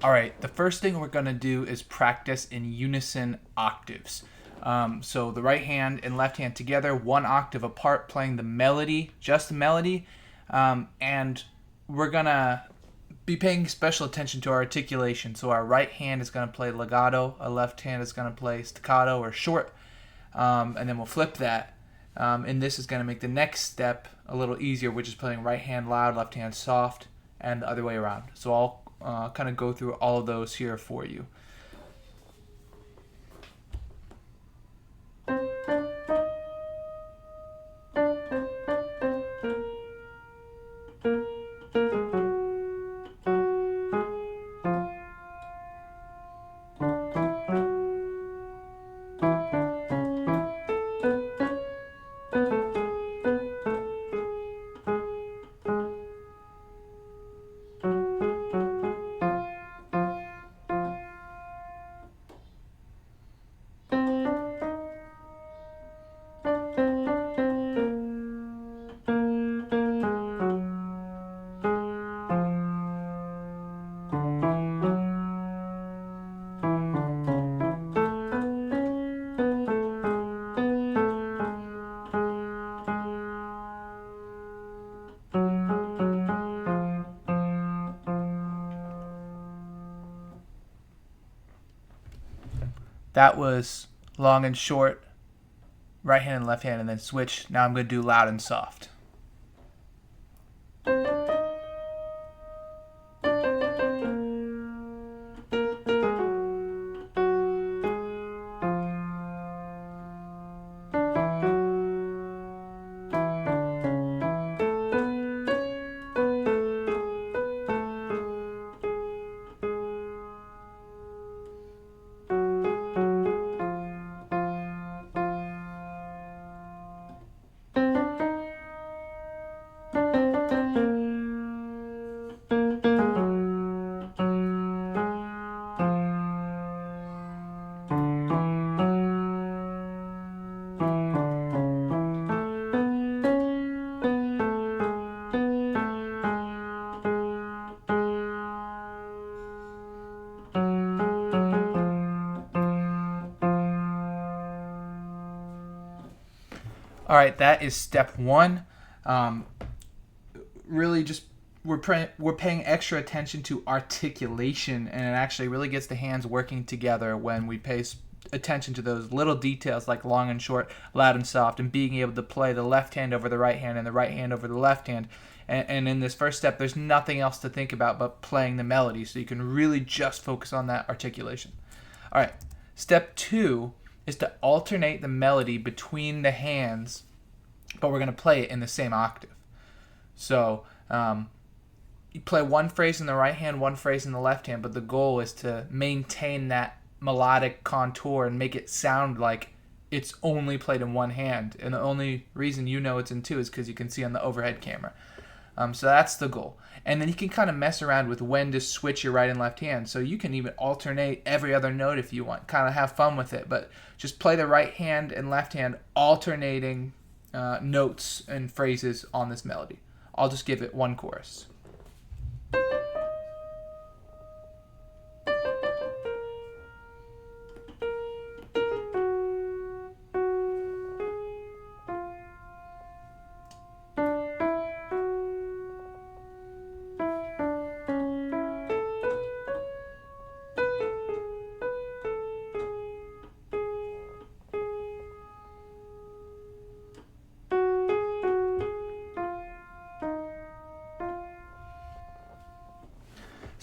All right, the first thing we're going to do is practice in unison octaves. So the right hand and left hand together, one octave apart, playing the melody, just the melody. And we're going to be paying special attention to our articulation. So our right hand is going to play legato, our left hand is going to play staccato or short, and then we'll flip that. And this is going to make the next step a little easier, which is playing right hand loud, left hand soft, and the other way around. So I'll kind of go through all of those here for you. That was long and short, right hand and left hand, and then switch. Now I'm going to do loud and soft. All right, that is step one. Really, just we're paying extra attention to articulation, and it actually really gets the hands working together when we pay attention to those little details like long and short, loud and soft, and being able to play the left hand over the right hand and the right hand over the left hand. And in this first step, there's nothing else to think about but playing the melody, so you can really just focus on that articulation. All right, step two is to alternate the melody between the hands, but we're going to play it in the same octave. So you play one phrase in the right hand, one phrase in the left hand, but the goal is to maintain that melodic contour and make it sound like it's only played in one hand. And the only reason you know it's in two is because you can see on the overhead camera. So that's the goal. And then you can kind of mess around with when to switch your right and left hand. So you can even alternate every other note if you want. Kind of have fun with it. But just play the right hand and left hand alternating notes and phrases on this melody. I'll just give it one chorus.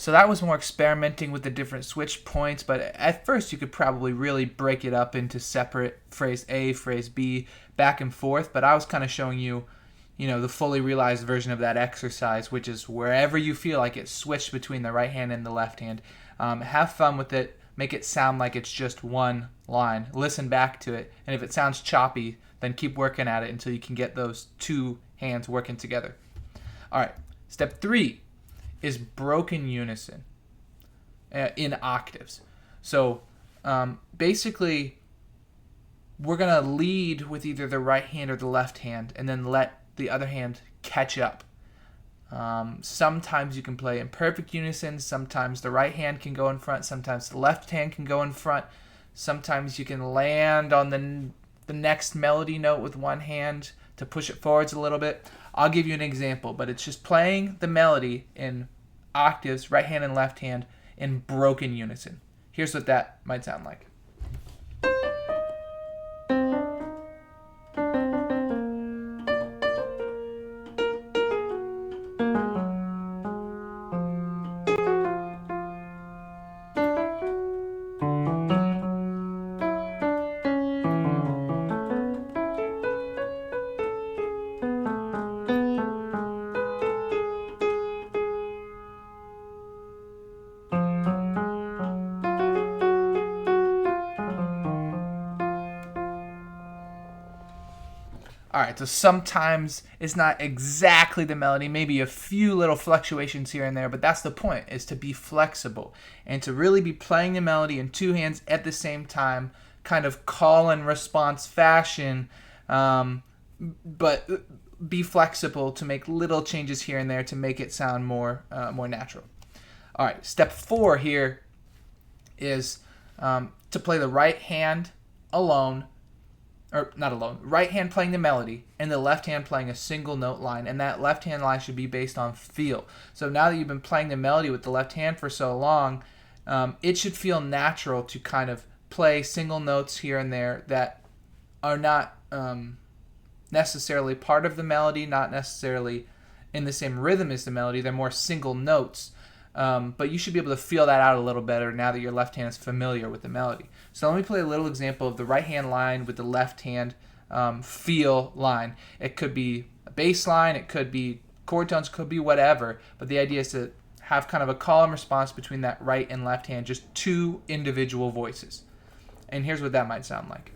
So that was more experimenting with the different switch points, but at first you could probably really break it up into separate phrase A, phrase B, back and forth, but I was kind of showing you, the fully realized version of that exercise, which is wherever you feel like it's switched between the right hand and the left hand. Have fun with it, make it sound like it's just one line. Listen back to it, and if it sounds choppy, then keep working at it until you can get those two hands working together. All right, step three is broken unison in octaves. So basically, we're going to lead with either the right hand or the left hand and then let the other hand catch up. Sometimes you can play in perfect unison. Sometimes the right hand can go in front. Sometimes the left hand can go in front. Sometimes you can land on the next melody note with one hand to push it forwards a little bit. I'll give you an example, but it's just playing the melody in octaves, right hand and left hand, in broken unison. Here's what that might sound like. All right, so sometimes it's not exactly the melody, maybe a few little fluctuations here and there, but that's the point, is to be flexible and to really be playing the melody in two hands at the same time, kind of call and response fashion, but be flexible to make little changes here and there to make it sound more natural. All right, step 4 here is to play the right hand alone, or not alone, right hand playing the melody and the left hand playing a single note line, and that left hand line should be based on feel. So now that you've been playing the melody with the left hand for so long, it should feel natural to kind of play single notes here and there that are not necessarily part of the melody, not necessarily in the same rhythm as the melody. They're more single notes. But you should be able to feel that out a little better now that your left hand is familiar with the melody. So let me play a little example of the right hand line with the left hand feel line. It could be a bass line, it could be chord tones, could be whatever, but the idea is to have kind of a call and response between that right and left hand, just two individual voices. And here's what that might sound like.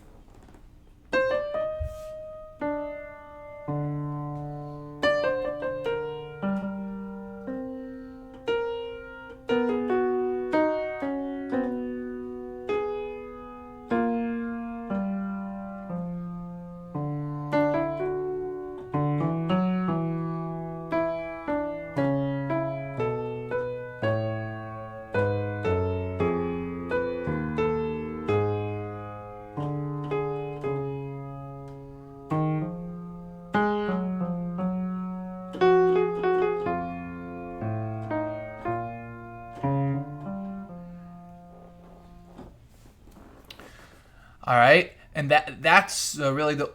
All right, and that's really the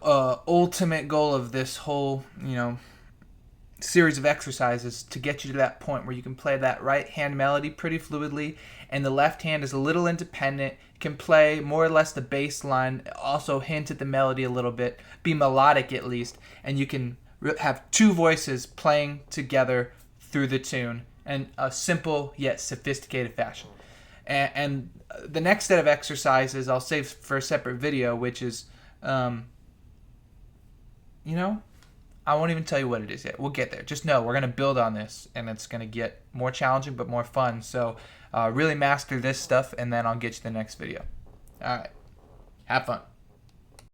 ultimate goal of this whole series of exercises, to get you to that point where you can play that right hand melody pretty fluidly, and the left hand is a little independent, can play more or less the bass line, also hint at the melody a little bit, be melodic at least, and you can have two voices playing together through the tune in a simple yet sophisticated fashion. And the next set of exercises I'll save for a separate video, which is, I won't even tell you what it is yet. We'll get there. Just know we're going to build on this, and it's going to get more challenging but more fun. So really master this stuff, and then I'll get you the next video. All right. Have fun.